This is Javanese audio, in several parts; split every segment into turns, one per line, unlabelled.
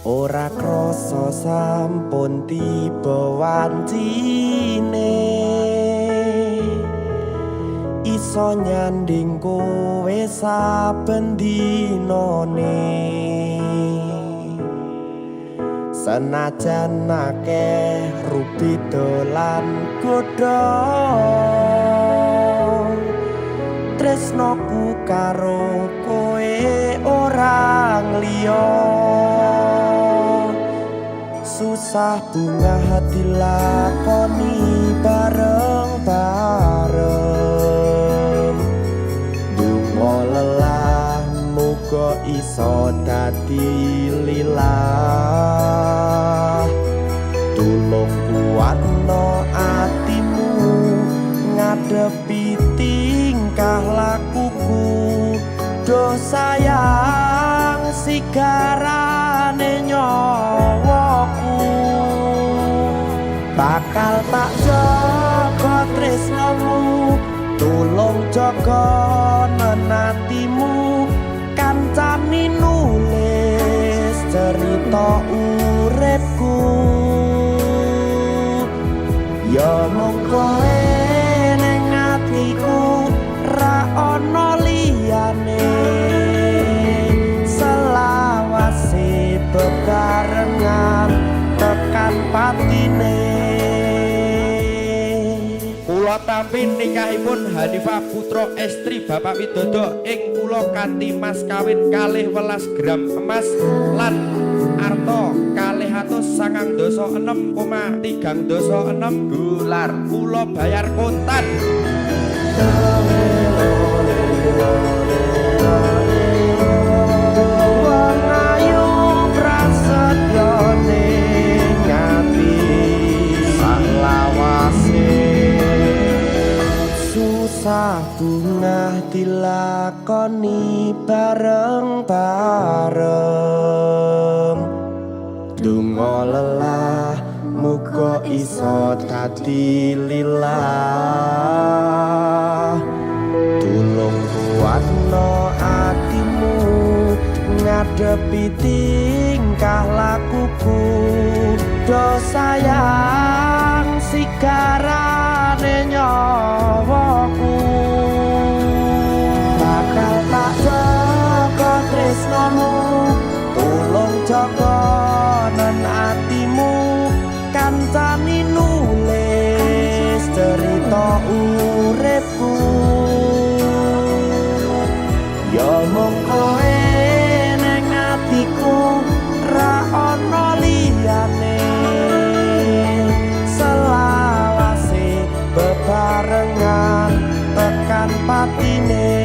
ora krasa sampun tiba wancine iso nyanding kowe saben dinane senajan akeh rupi dolan godho tresnoku karo kowe orang liya susah bunga hati lakoni bareng-bareng dungo lelah muga iso dadi lilah tulung kuatno atimu ngadepi tingkah lakuku do sayang sigarane nyawaku bakal tak jaga tresnamu tulung jaga nenatimu kancani nulis cerita uripku ya mung kowe ning atiku ra ono liyane selawase bebarengan tekan patine kula tampi nikahipun Hanifah Putra Estri Bapak Widodo ing kula kanthi mas kawin 12 gram emas lan arta 296,306 dolar kula bayar kontan bunga dilakoni bareng-bareng dungo lelah muga iso dadi lilah tulung kuatno atimu ngadepi tingkah lakuku do sayang sigarane nyawaku bakal tak jaga tresnamu tulung jaga nan atimu kancani nulis cerita uripku ya mung kowe ning atiku ra ono liyane selawase bebarengan tekan patine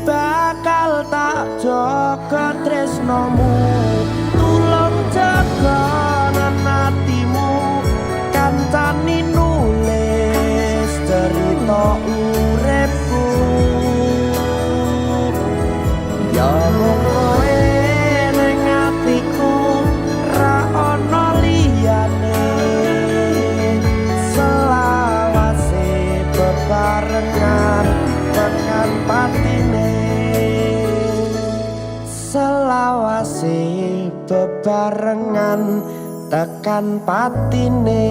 bakal tak jaga tresnamu tulung jaga atimu kancani nulis cerita uripku ya mung kowe ning atiku ra ono liyane selawase bebarengan tekan patine selawase bebarengan tekan patine